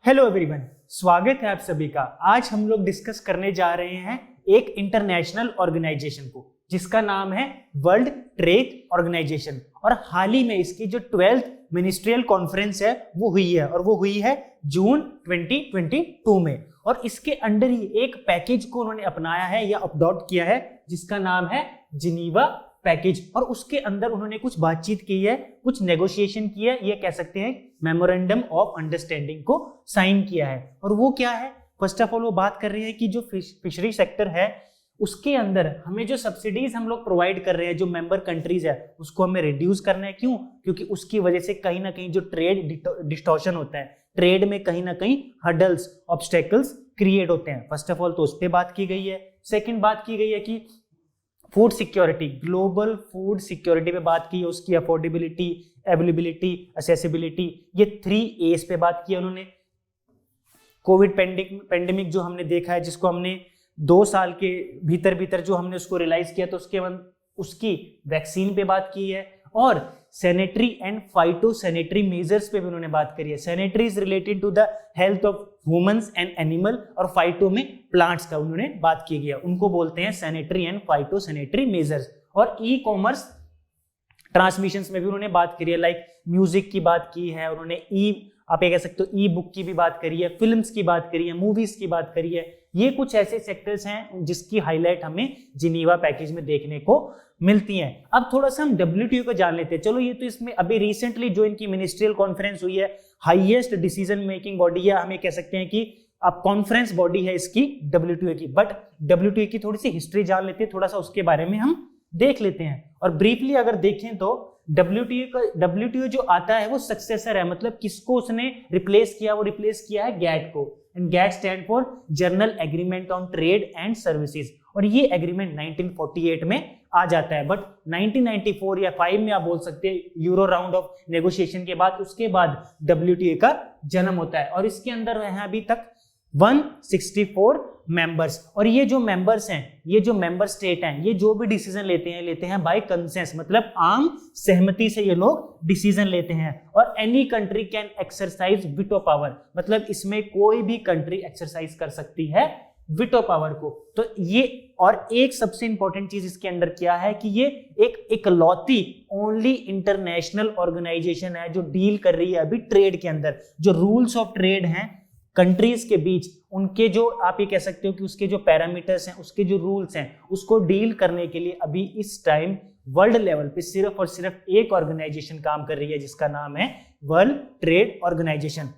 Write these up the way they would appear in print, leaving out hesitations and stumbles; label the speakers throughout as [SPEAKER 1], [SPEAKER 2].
[SPEAKER 1] Hello everyone, स्वागत है आप सभी का। आज हम लोग डिस्कस करने जा रहे हैं एक इंटरनेशनल ऑर्गेनाइजेशन को जिसका नाम है वर्ल्ड ट्रेड ऑर्गेनाइजेशन। और हाल ही में इसकी जो 12th मिनिस्ट्रियल कॉन्फ्रेंस है वो हुई है, और वो हुई है जून 2022 में। और इसके अंडर ही एक पैकेज को उन्होंने अपनाया है या अडॉप्ट किया है जिसका नाम है जिनीवा पैकेज। और उसके अंदर उन्होंने कुछ बातचीत की है, कुछ नेगोशिएशन की है, ये कह सकते हैं मेमोरेंडम ऑफ अंडरस्टैंडिंग को साइन किया है। और वो क्या है? फर्स्ट ऑफ ऑल वो बात कर रही है कि जो फिशरी सेक्टर है उसके अंदर हमें जो सब्सिडीज हम लोग प्रोवाइड कर रहे हैं, जो मेंबर कंट्रीज है, उसको हमें रिड्यूस करना है। क्यों? क्योंकि उसकी वजह से कहीं ना कहीं जो ट्रेड डिस्टॉर्शन होता है, ट्रेड में कहीं ना कहीं हर्डल्स, ऑब्स्टेकल्स क्रिएट होते हैं। फर्स्ट ऑफ ऑल तो उस पर बात की गई है। सेकेंड बात की गई है कि food security, global food security पे बात की है, उसकी अफोर्डेबिलिटी, अवेलेबिलिटी, एक्सेसिबिलिटी, ये 3 A's पे बात की है उन्होंने। कोविड पेंडेमिक जो हमने देखा है, जिसको हमने 2 साल के भीतर जो हमने उसको रियलाइज किया, तो उसकी वैक्सीन पे बात की है। और सैनिटरी एंड फाइटोसैनिटरी मेजर्स पे भी उन्होंने बात करी है। Sanitary is related to the health of humans and animal, और फाइटो में प्लांट्स का उन्होंने बात की गया, उनको बोलते हैं सैनिटरी एंड फाइटोसैनिटरी मेजर्स। और ई कॉमर्स ट्रांसमिशंस में भी उन्होंने बात करी है, लाइक म्यूजिक की बात की है उन्होंने, आप ये कह सकते हो ई बुक की भी बात करी है, फिल्म्स की बात करी है, मूवीज की बात करी है। ये कुछ ऐसे सेक्टर्स हैं जिसकी हाईलाइट हमें जिनीवा पैकेज में देखने को मिलती हैं। अब थोड़ा सा हम WTO को जान लेते हैं। चलो, ये तो इसमें अभी रिसेंटली जो इनकी मिनिस्ट्रियल कॉन्फ्रेंस हुई है, हाईएस्ट डिसीजन मेकिंग बॉडी है, हमें कह सकते हैं कि अब कॉन्फ्रेंस बॉडी है इसकी WTO की। बट WTO की थोड़ी सी हिस्ट्री जान लेते हैं, थोड़ा सा उसके बारे में हम देख लेते हैं। और ब्रीफली अगर देखें तो WTO जो आता है वो सक्सेसर है, मतलब किसको उसने रिप्लेस किया? वो रिप्लेस किया है GATT को। And GATT stand for journal agreement on trade and services. और ये एग्रीमेंट 1948 में आ जाता है, बट 1994 या 5 में आप बोल सकते हैं, यूरो राउंड ऑफ नेगोशिएशन के बाद, उसके बाद WTO का जन्म होता है। और इसके अंदर है अभी तक 164 मेंबर्स। और ये जो मेंबर्स हैं, ये जो मेंबर स्टेट हैं, ये जो भी डिसीजन लेते हैं बाय कंसेंस, मतलब आम सहमति से ये लोग डिसीजन लेते हैं। और any country can exercise veto power, मतलब इसमें कोई भी कंट्री एक्सरसाइज कर सकती है विटो पावर को। तो ये, और एक सबसे इंपॉर्टेंट चीज इसके अंदर क्या है कि ये एक इकलौती ओनली इंटरनेशनल ऑर्गेनाइजेशन है जो डील कर रही है अभी ट्रेड के अंदर। जो रूल्स ऑफ ट्रेड हैं कंट्रीज के बीच, उनके जो आप ये कह सकते हो कि उसके जो पैरामीटर्स हैं, उसके जो रूल्स हैं, उसको डील करने के लिए अभी इस टाइम वर्ल्ड लेवल पे सिर्फ और सिर्फ एक ऑर्गेनाइजेशन काम कर रही है जिसका नाम है वर्ल्ड ट्रेड ऑर्गेनाइजेशन।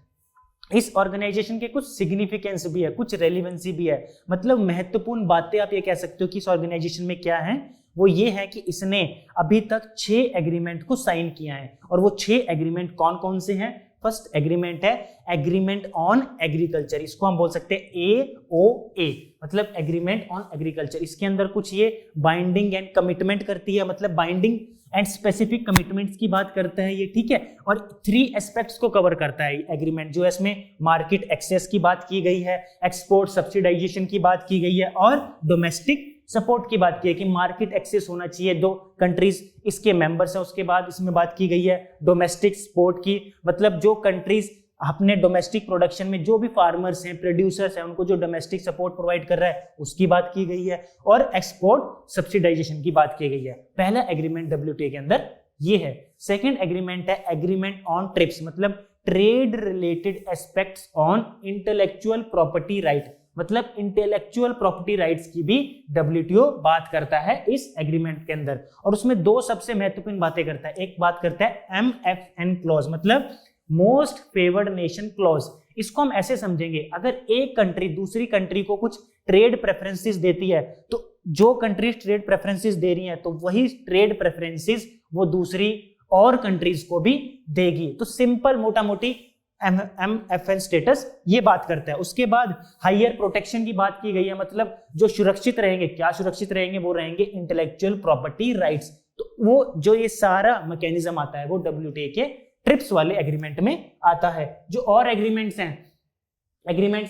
[SPEAKER 1] इस ऑर्गेनाइजेशन के कुछ सिग्निफिकेंस भी है, कुछ रेलिवेंसी भी है, मतलब महत्वपूर्ण बातें आप ये कह सकते हो कि इस ऑर्गेनाइजेशन में क्या है। वो ये है कि इसने अभी तक 6 एग्रीमेंट को साइन किया है। और वो 6 एग्रीमेंट कौन कौन से हैं? फर्स्ट एग्रीमेंट है एग्रीमेंट ऑन एग्रीकल्चर, इसको हम बोल सकते हैं AOA, मतलब एग्रीमेंट ऑन एग्रीकल्चर। इसके अंदर कुछ ये बाइंडिंग एंड कमिटमेंट करती है, मतलब बाइंडिंग एंड स्पेसिफिक कमिटमेंट्स की बात करता है ये, ठीक है। और 3 एस्पेक्ट्स को कवर करता है एग्रीमेंट, जो है इसमें मार्केट एक्सेस की बात की गई है, एक्सपोर्ट सब्सिडाइजेशन की बात की गई है, और डोमेस्टिक सपोर्ट की बात की है कि मार्केट एक्सेस होना चाहिए। 2 कंट्रीज इसके मेंबर्स हैं। उसके बाद इसमें बात की गई है डोमेस्टिक सपोर्ट की, मतलब जो कंट्रीज अपने डोमेस्टिक प्रोडक्शन में जो भी फार्मर्स हैं, प्रोड्यूसर्स हैं, उनको जो डोमेस्टिक सपोर्ट प्रोवाइड कर रहा है उसकी बात की गई है। और एक्सपोर्ट सब्सिडाइजेशन की बात की गई है। पहला एग्रीमेंट WTO के अंदर ये है। सेकेंड एग्रीमेंट है एग्रीमेंट ऑन ट्रिप्स, मतलब trade related aspects on intellectual property right, मतलब इंटेलेक्चुअल प्रॉपर्टी राइट्स की भी WTO बात करता है इस एग्रीमेंट के अंदर। और उसमें 2 सबसे महत्वपूर्ण बातें करता है। एक बात करता है MFN क्लॉज, मतलब मोस्ट फेवर्ड नेशन क्लॉज। इसको हम ऐसे समझेंगे, अगर एक कंट्री दूसरी कंट्री को कुछ ट्रेड प्रेफरेंसेस देती है, तो जो कंट्री ट्रेड प्रेफरेंसेस दे रही है, तो वही ट्रेड प्रेफरेंसेस वो दूसरी और कंट्रीज को भी देगी। तो सिंपल मोटा मोटी MFN स्टेटस ये बात करता है। उसके बाद हायर प्रोटेक्शन की बात की गई है, मतलब जो सुरक्षित रहेंगे, क्या सुरक्षित रहेंगे? वो रहेंगे इंटेलेक्चुअल प्रॉपर्टी राइट्स। तो वो जो ये सारा मैकेनिज्म आता है वो WTO के ट्रिप्स वाले एग्रीमेंट में आता है। जो और एग्रीमेंट्स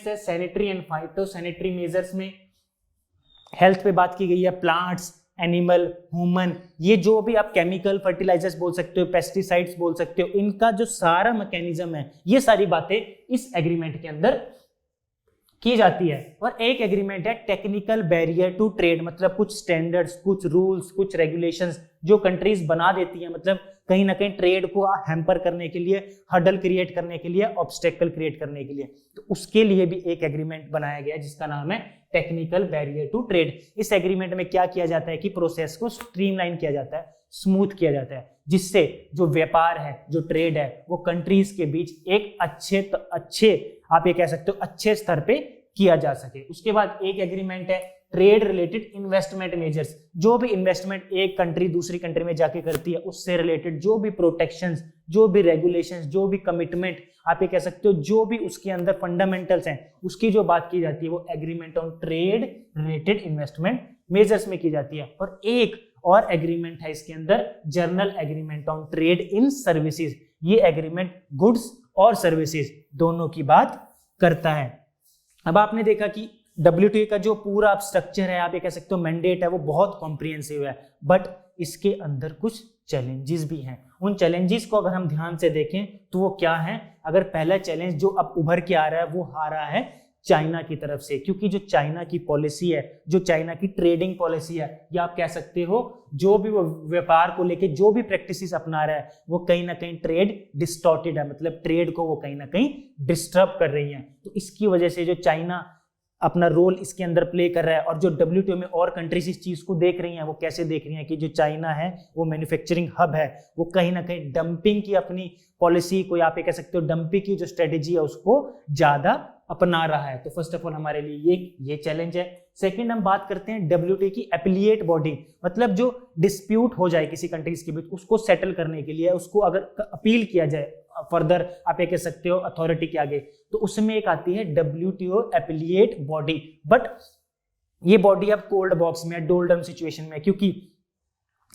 [SPEAKER 1] है सैनिटरी एंड फाइटोसैनिटरी मेजर्स में हेल्थ पे बात की गई है, प्लांट्स, एनिमल, ह्यूमन, ये जो भी आप केमिकल फर्टिलाइजर्स बोल सकते हो, पेस्टिसाइड्स बोल सकते हो, इनका जो सारा मैकेनिज्म है, ये सारी बातें इस एग्रीमेंट के अंदर की जाती है। और एक एग्रीमेंट है टेक्निकल बैरियर टू ट्रेड, मतलब कुछ स्टैंडर्ड्स, कुछ रूल्स, कुछ रेगुलेशंस जो कंट्रीज बना देती हैं, मतलब कहीं ना कहीं ट्रेड को हैम्पर करने के लिए, हर्डल क्रिएट करने के लिए, ऑब्स्टेकल क्रिएट करने के लिए, तो उसके लिए भी एक एग्रीमेंट बनाया गया है जिसका नाम है टेक्निकल बैरियर टू ट्रेड। इस एग्रीमेंट में क्या किया जाता है कि प्रोसेस को स्ट्रीमलाइन किया जाता है, स्मूथ किया जाता है, जिससे जो व्यापार है, जो ट्रेड है, वो कंट्रीज के बीच एक अच्छे आप ये कह सकते हो अच्छे स्तर पे किया जा सके। उसके बाद एक एग्रीमेंट है ट्रेड रिलेटेड इन्वेस्टमेंट मेजर्स, जो भी इन्वेस्टमेंट एक कंट्री दूसरी कंट्री में जाके करती है उससे रिलेटेड जो भी प्रोटेक्शंस, जो भी रेगुलेशंस, जो भी कमिटमेंट आप ये कह सकते हो, जो भी उसके अंदर फंडामेंटल्स हैं, उसकी जो बात की जाती है वो agreement on trade related investment measures में की जाती है। और एक और एग्रीमेंट है इसके अंदर, journal agreement on trade in services. ये एग्रीमेंट गुड्स और सर्विसेज दोनों की बात करता है। अब आपने देखा कि WTO का जो पूरा स्ट्रक्चर है, आप ये कह सकते हो मैंडेट है, वो बहुत कॉम्प्रिहेंसिव है, बट इसके अंदर कुछ चैलेंजेस भी हैं। उन चैलेंजेस को अगर हम ध्यान से देखें तो वो क्या है? अगर पहला चैलेंज जो अब उभर के आ रहा है वो आ रहा है चाइना की तरफ से, क्योंकि जो चाइना की पॉलिसी है, जो चाइना की ट्रेडिंग पॉलिसी है, या आप कह सकते हो जो भी वो व्यापार को लेके जो भी प्रैक्टिसेस अपना रहा है, वो कहीं ना कहीं ट्रेड डिस्टॉर्टेड है, मतलब ट्रेड को वो कहीं ना कहीं डिस्टर्ब कर रही है। तो इसकी वजह से जो चाइना अपना रोल इसके अंदर प्ले कर रहा है, और जो WTO में और कंट्रीज इस चीज को देख रही हैं, वो कैसे देख रही हैं कि जो चाइना है वो मैन्युफैक्चरिंग हब है, वो कहीं ना कहीं डंपिंग की अपनी पॉलिसी को, या आप कह सकते हो डंपिंग की जो स्ट्रेटेजी है उसको ज्यादा अपना रहा है। तो फर्स्ट ऑफ ऑल हमारे लिए ये चैलेंज है। सेकंड, हम बात करते हैं WTO की एपिलिएट बॉडी, मतलब जो डिस्प्यूट हो जाए किसी कंट्रीज के बीच, उसको सेटल करने के लिए, उसको अगर अपील किया जाए फर्दर आप ये कह सकते हो अथॉरिटी के आगे, तो उसमें एक आती है WTO एपिलिएट बॉडी। बट ये बॉडी अब कोल्ड बॉक्स में, डोलडम सिचुएशन में, क्योंकि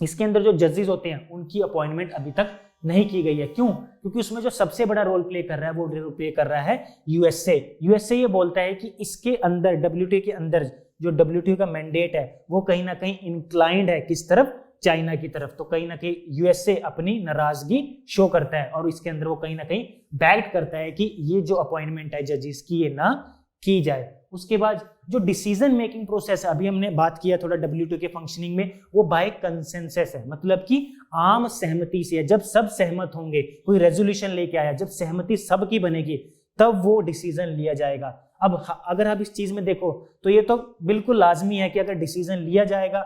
[SPEAKER 1] इसके अंदर जो जजेस होते हैं उनकी अपॉइंटमेंट अभी तक नहीं की गई है। क्यों? क्योंकि उसमें जो सबसे बड़ा रोल प्ले कर रहा है वो रोल प्ले कर रहा है यूएसए ये बोलता है कि इसके अंदर WTO के अंदर जो WTO का मैंडेट है वो कहीं ना कहीं इंक्लाइंड है किस तरफ? चाइना की तरफ। तो कहीं ना कहीं यूएसए अपनी नाराजगी शो करता है और इसके अंदर वो कहीं ना कहीं बैक करता है कि ये जो अपॉइंटमेंट है जजेस की, ये ना की जाए। उसके बाद जो डिसीजन मेकिंग प्रोसेस है, अभी हमने बात किया थोड़ा WTO के फंक्शनिंग में, वो बाय कंसेंसस है, मतलब कि आम सहमति से है। जब सब सहमत होंगे, कोई रेजोल्यूशन लेके आया, जब सहमति सबकी बनेगी तब वो डिसीजन लिया जाएगा। अब अगर आप इस चीज में देखो तो ये तो बिल्कुल लाजमी है कि अगर डिसीजन लिया जाएगा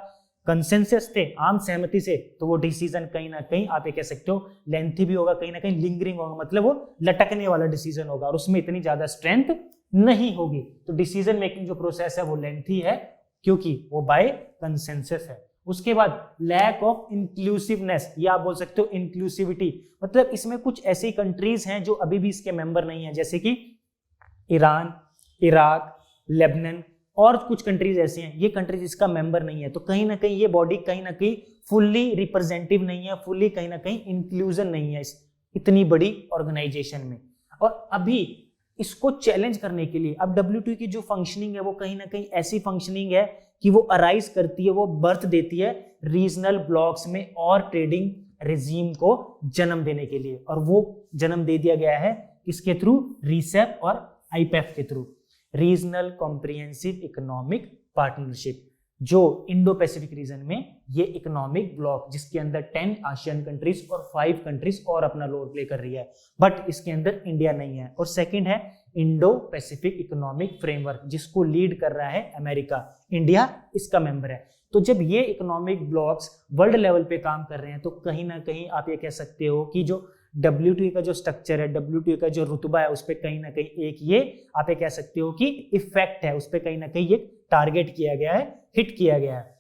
[SPEAKER 1] कंसेंसस से, आम सहमति से, तो वो डिसीजन कहीं ना कहीं आप ये कह सकते हो लेंथी भी होगा, कहीं ना कहीं लिंगरिंग होगा, मतलब वो लटकने वाला डिसीजन होगा और उसमें इतनी ज्यादा स्ट्रेंथ नहीं होगी। तो डिसीजन मेकिंग जो प्रोसेस है वो लेंथी है क्योंकि वो बाय कंसेंसस है। उसके बाद लैक ऑफ इंक्लूसिवनेस, या आप बोल सकते हो इंक्लूसिविटी, मतलब इसमें कुछ ऐसी कंट्रीज हैं जो अभी भी इसके मेंबर नहीं है, जैसे कि ईरान, इराक, लेबनान और कुछ कंट्रीज ऐसी हैं, ये कंट्रीज इसका मेंबर नहीं है। तो कहीं ना कहीं ये बॉडी कहीं ना कहीं फुल्ली रिप्रेजेंटेटिव नहीं है, फुल्ली कहीं ना कहीं इंक्लूजन नहीं है इस इतनी बड़ी ऑर्गेनाइजेशन में। और अभी इसको चैलेंज करने के लिए अब WTO की जो फंक्शनिंग है वो कहीं ना कहीं ऐसी फंक्शनिंग है कि वो अराइज करती है, वो बर्थ देती है रीजनल ब्लॉक्स में और ट्रेडिंग रिजीम को जन्म देने के लिए, और वो जन्म दे दिया गया है किसके थ्रू? RCEP और IPEF के through, regional comprehensive economic partnership, जो इंडो पैसिफिक रीजन में ये इकोनॉमिक ब्लॉक जिसके अंदर 10 आसियान कंट्रीज और 5 कंट्रीज और अपना रोल प्ले कर रही है, बट इसके अंदर इंडिया नहीं है। और सेकंड है इंडो पैसिफिक इकोनॉमिक फ्रेमवर्क, जिसको लीड कर रहा है अमेरिका, इंडिया इसका मेंबर है। तो जब ये इकोनॉमिक ब्लॉक्स वर्ल्ड लेवल पे काम कर रहे हैं तो कहीं ना कहीं आप ये कह सकते हो कि जो WTO का जो स्ट्रक्चर है, WTO का जो रुतबा है, उस पर कहीं ना कहीं एक ये आप ये कह सकते हो कि इफेक्ट है, उस पर कहीं ना कहीं एक टारगेट किया गया है, हिट किया गया है।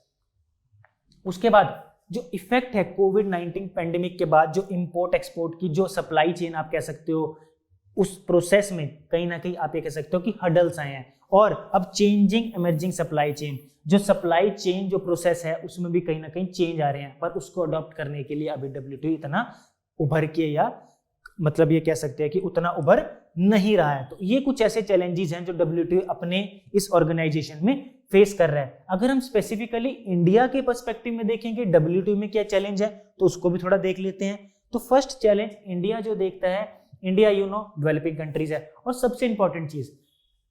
[SPEAKER 1] उसके बाद जो इफेक्ट है कोविड-19 पेंडेमिक के बाद, जो इंपोर्ट एक्सपोर्ट की जो सप्लाई चेन आप कह सकते हो, उस प्रोसेस में कहीं ना कहीं आप ये कह सकते हो कि हडल्स आए हैं। और अब चेंजिंग इमर्जिंग सप्लाई चेन, जो सप्लाई चेन जो प्रोसेस है उसमें भी कहीं ना कहीं चेंज आ रहे हैं, पर उसको अडॉप्ट करने के लिए अभी WTO इतना उभर के, या मतलब ये कह सकते हैं कि उतना उभर नहीं रहा है। तो ये कुछ ऐसे चैलेंजेस हैं जो WTO अपने इस ऑर्गेनाइजेशन में फेस कर रहा है। अगर हम स्पेसिफिकली इंडिया के पर्सपेक्टिव में देखेंगे WTO में क्या चैलेंज है, तो उसको भी थोड़ा देख लेते हैं। तो फर्स्ट चैलेंज इंडिया जो देखता है, इंडिया डेवलपिंग कंट्रीज है, और सबसे इंपॉर्टेंट चीज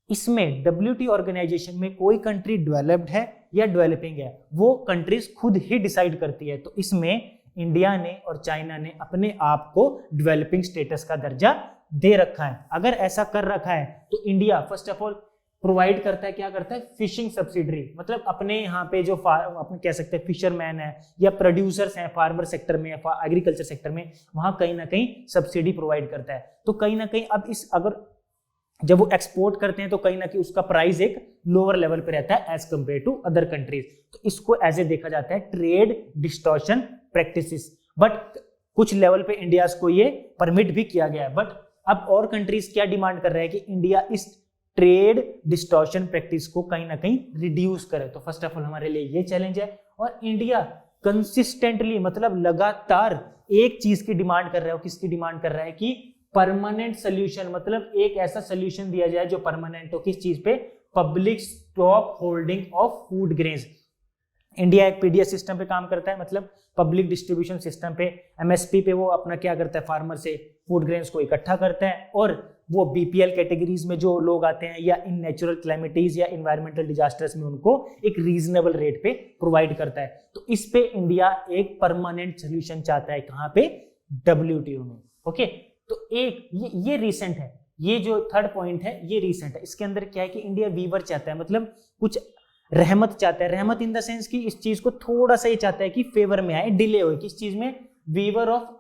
[SPEAKER 1] इसमें WTO ऑर्गेनाइजेशन में कोई कंट्री डेवलप्ड है या डेवलपिंग है, वो कंट्रीज खुद ही डिसाइड करती है। तो इसमें इंडिया ने और चाइना ने अपने आप को डेवलपिंग स्टेटस का दर्जा दे रखा है। अगर ऐसा कर रखा है तो India first of all provide करता है, क्या करता है, फिशिंग सब्सिडरी, मतलब अपने यहाँ पे जो अपने कह सकते हैं फिशरमैन है या प्रोड्यूसर्स हैं फार्मर सेक्टर में, एग्रीकल्चर सेक्टर में, वहां कहीं ना कहीं सब्सिडी प्रोवाइड करता है। तो कहीं ना कहीं अब इस अगर जब वो एक्सपोर्ट करते हैं तो कहीं ना कहीं उसका प्राइस एक लोअर लेवल पे रहता है as compare to other countries. तो इसको एज ए देखा जाता है ट्रेड डिस्टॉर्शन प्रैक्टिसेस। बट कुछ लेवल पे इंडिया को ये परमिट भी किया गया है। बट अब और कंट्रीज क्या डिमांड कर रहे हैं कि इंडिया इस ट्रेड डिस्टॉर्शन प्रैक्टिस को कहीं ना कहीं रिड्यूस करे। तो फर्स्ट ऑफ ऑल हमारे लिए ये चैलेंज है। और इंडिया कंसिस्टेंटली, मतलब लगातार एक चीज की डिमांड कर रहा है। किसकी डिमांड कर रहा है कि परमानेंट सोल्यूशन, मतलब एक ऐसा सोल्यूशन दिया जाए जो परमानेंट हो। किस चीज पे? Public stock holding of food grains. India एक PDS सिस्टम पे काम करता है, मतलब पब्लिक डिस्ट्रीब्यूशन सिस्टम पे, MSP पे वो अपना क्या करता है, फार्मर से फूड ग्रेन्स को इकट्ठा करता है और वो BPL कैटेगरीज में जो लोग आते हैं या इन नेचुरल क्लैमिटीज या इन्वायरमेंटल डिजास्टर्स में उनको एक रीजनेबल रेट पे प्रोवाइड करता है। तो इस पे इंडिया एक परमानेंट सोल्यूशन चाहता है। कहाँ पे? WTO में। ओके, तो एक ये रिसेंट है, ये जो थर्ड पॉइंट है ये रिसेंट है। इसके अंदर क्या है कि इंडिया वीवर चाहता है, मतलब कुछ रहमत चाहता है। रहमत इन द सेंस कि इस चीज को थोड़ा सा ये चाहता है कि फेवर में आए, डिले हो। किस चीज में? Waiver of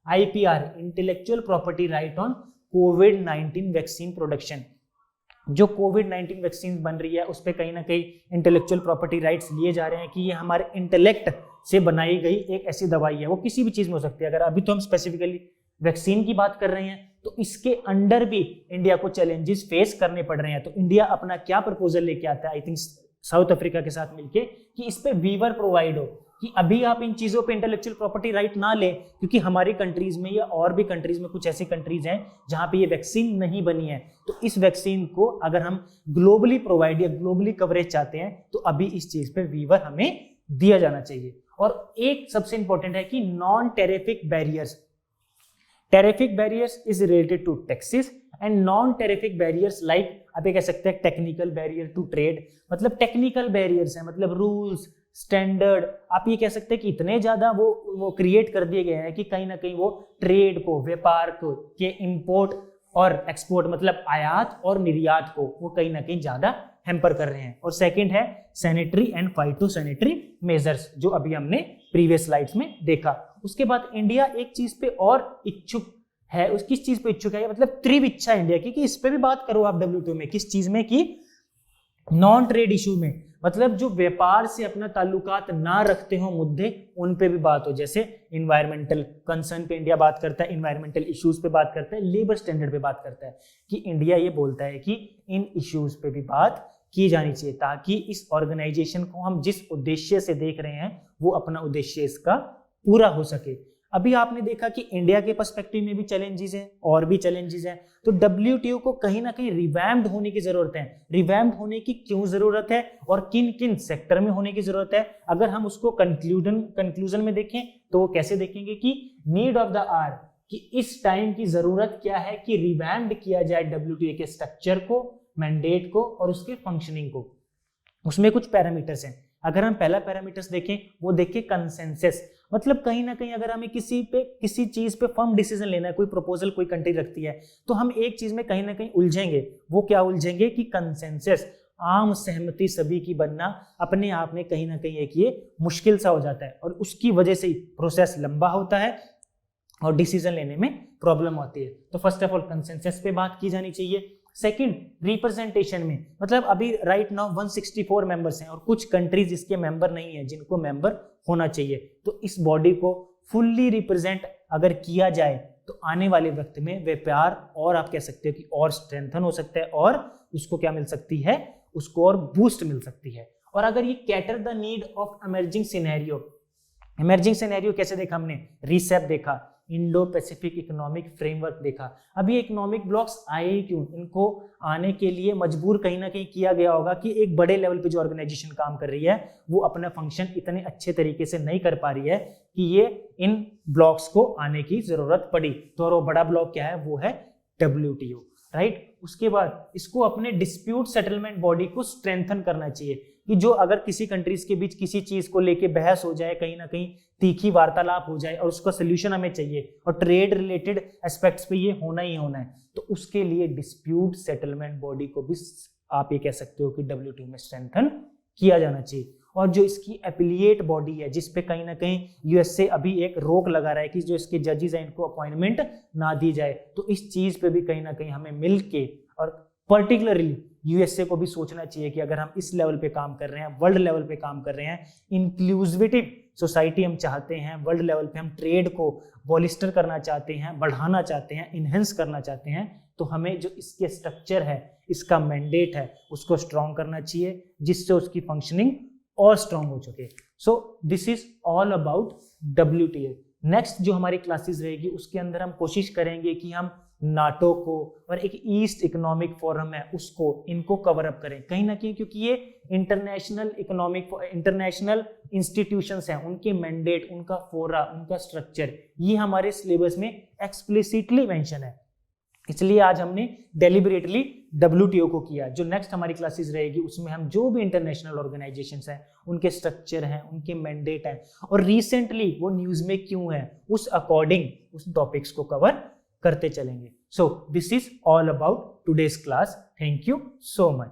[SPEAKER 1] IPR, intellectual property right on COVID-19 vaccine production. जो COVID-19 वैक्सीन बन रही है उस पर कहीं ना कहीं इंटेलेक्चुअल प्रॉपर्टी राइट्स लिए जा रहे हैं कि ये हमारे इंटेलेक्ट से बनाई गई एक ऐसी दवाई है। वो किसी भी चीज में हो सकती है। अगर अभी तो हम स्पेसिफिकली वैक्सीन की बात कर रहे हैं तो इसके अंडर भी इंडिया को चैलेंजेस फेस करने पड़ रहे हैं। तो इंडिया अपना क्या प्रपोजल लेके आता है, आई थिंक साउथ अफ्रीका के साथ मिलके, कि इस पे वीवर प्रोवाइड हो, कि अभी आप इन चीजों पे इंटेलेक्चुअल प्रॉपर्टी राइट ना लें, क्योंकि हमारी कंट्रीज में या और भी कंट्रीज में कुछ ऐसी कंट्रीज हैं जहां पे ये वैक्सीन नहीं बनी है। तो इस वैक्सीन को अगर हम ग्लोबली प्रोवाइड या ग्लोबली कवरेज चाहते हैं तो अभी इस चीज पे वीवर हमें दिया जाना चाहिए। और एक सबसे इंपॉर्टेंट है कि non tariff barriers. Tariff barriers is related to taxes and non tariff barriers like, आप ये कह सकते हैं टेक्निकल बैरियर टू ट्रेड। मतलब टेक्निकल बैरियर्स हैं, मतलब रूल्स, स्टैंडर्ड, आप ये कह सकते हैं कि इतने ज्यादा वो क्रिएट कर दिए गए हैं कि कहीं ना कहीं वो ट्रेड को, व्यापार को, के इंपोर्ट और एक्सपोर्ट, मतलब आयात और निर्यात को वो कहीं ना कहीं ज्यादा हैम्पर कर रहे हैं। और सेकंड है सैनिटरी एंड फाइटोसैनिटरी मेजर्स, जो अभी हमने प्रीवियस स्लाइड्स में देखा। उसके बाद इंडिया एक चीज पे और इच्छुक है। उस किस चीज पे इच्छुक है, मतलब त्रिव इच्छा इंडिया की, कि इस पे भी बात करो आप WTO में। किस चीज में? कि नॉन ट्रेड इशू में, मतलब जो व्यापार से अपना ताल्लुकात ना रखते हो मुद्दे, उन पे भी बात हो। जैसे इन्वायरमेंटल कंसर्न पे इंडिया बात करता है, इन्वायरमेंटल इश्यूज पे बात करता है, लेबर स्टैंडर्ड पे बात करता है। कि इंडिया ये बोलता है कि इन इश्यूज पे भी बात की जानी चाहिए, ताकि इस ऑर्गेनाइजेशन को हम जिस उद्देश्य से देख रहे हैं वो अपना उद्देश्य इसका पूरा हो सके। अभी आपने देखा कि इंडिया के पर्सपेक्टिव में भी चैलेंजेस हैं और भी चैलेंजेस हैं। तो WTO को कहीं ना कहीं रिवैम्ड होने की जरूरत है। रिवैम्ड होने की क्यों जरूरत है और किन किन सेक्टर में होने की जरूरत है, अगर हम उसको कंक्लूजन में देखें तो वो कैसे देखेंगे कि नीड ऑफ द आवर, कि इस टाइम की जरूरत क्या है कि रिवैम्ड किया जाए WTO के स्ट्रक्चर को, मैंडेट को और उसके फंक्शनिंग को। उसमें कुछ पैरामीटर्स हैं। अगर हम पहला पैरामीटर्स देखें, वो देखें कंसेंसस, मतलब कहीं ना कहीं अगर हमें किसी चीज पे फर्म डिसीजन लेना है, कोई प्रपोजल कोई कंट्री रखती है, तो हम एक चीज में कहीं ना कहीं उलझेंगे। वो क्या उलझेंगे? कि कंसेंसस, आम सहमति सभी की बनना अपने आप में कहीं ना कहीं एक ये मुश्किल सा हो जाता है, और उसकी वजह से प्रोसेस लंबा होता है और डिसीजन लेने में प्रॉब्लम होती है। तो फर्स्ट ऑफ ऑल कंसेंसस पे बात की जानी चाहिए। सेकंड, रिप्रेजेंटेशन में, मतलब अभी राइट नाउ 164 मेंबर्स हैं और कुछ कंट्रीज इसके मेंबर नहीं है जिनको मेंबर होना चाहिए। तो इस बॉडी को फुल्ली रिप्रेजेंट अगर किया जाए तो आने वाले वक्त में व्यापार और आप कह सकते हो कि और स्ट्रेंथन हो सकता है और उसको क्या मिल सकती है, उसको और बूस्ट मिल सकती है। और अगर ये cater the need of emerging scenario, emerging scenario कैसे देखा हमने? रिसेप देखा, इंडो पैसिफिक इकोनॉमिक फ्रेमवर्क देखा। अब ये इकोनॉमिक ब्लॉक्स आए ही क्यों? इनको आने के लिए मजबूर कहीं ना कहीं किया गया होगा कि एक बड़े लेवल पे जो ऑर्गेनाइजेशन काम कर रही है वो अपना फंक्शन इतने अच्छे तरीके से नहीं कर पा रही है कि ये इन ब्लॉक्स को आने की जरूरत पड़ी। तो और वो बड़ा ब्लॉक क्या है? वो है WTO, राइट। उसके बाद इसको अपने डिस्प्यूट सेटलमेंट बॉडी को स्ट्रेंथन करना चाहिए कि जो अगर किसी कंट्रीज के बीच किसी चीज को लेके बहस हो जाए, कहीं ना कहीं तीखी वार्तालाप हो जाए और उसका सोल्यूशन हमें चाहिए और ट्रेड रिलेटेड एस्पेक्ट्स पे ये होना ही होना है, तो उसके लिए डिस्प्यूट सेटलमेंट बॉडी को भी आप ये कह सकते हो कि WTO में स्ट्रेंथन किया जाना चाहिए। और जो इसकी एपिलिएट बॉडी है जिसपे कहीं ना कहीं यूएसए अभी एक रोक लगा रहा है कि जो इसके जजेस हैं इनको अपॉइंटमेंट ना दी जाए, तो इस चीज पे भी कहीं ना कहीं हमें मिलके और पर्टिकुलरली यूएसए को भी सोचना चाहिए कि अगर हम इस लेवल पे काम कर रहे हैं, वर्ल्ड लेवल पे काम कर रहे हैं, इंक्लूसिविटी सोसाइटी हम चाहते हैं, वर्ल्ड लेवल पे हम ट्रेड को बॉलिस्टर करना चाहते हैं, बढ़ाना चाहते हैं, इनहेंस करना चाहते हैं, तो हमें जो इसके स्ट्रक्चर है, इसका मैंडेट है, उसको स्ट्रॉन्ग करना चाहिए जिससे उसकी फंक्शनिंग और स्ट्रॉन्ग हो चुके। So this is all about WTO। Next जो हमारी क्लासेस रहेगी उसके अंदर हम कोशिश करेंगे कि हम नाटो को और एक ईस्ट इकोनॉमिक फोरम है उसको, इनको कवर अप करें कहीं ना कहीं, क्योंकि ये इंटरनेशनल इंस्टीट्यूशंस हैं, उनके मैंडेट, उनका फोरा, उनका स्ट्रक्चर ये हमारे सिलेबस में एक्सप्लिसिटली मेंशन है। इसलिए आज हमने डेलिबरेटली WTO को किया। जो नेक्स्ट हमारी क्लासेस रहेगी उसमें हम जो भी इंटरनेशनल ऑर्गेनाइजेशंस हैं, उनके स्ट्रक्चर हैं, उनके मैंडेट हैं और रिसेंटली वो न्यूज़ में क्यों है, उस अकॉर्डिंग उस टॉपिक्स को कवर करते चलेंगे। So this is all about today's class. Thank you so much.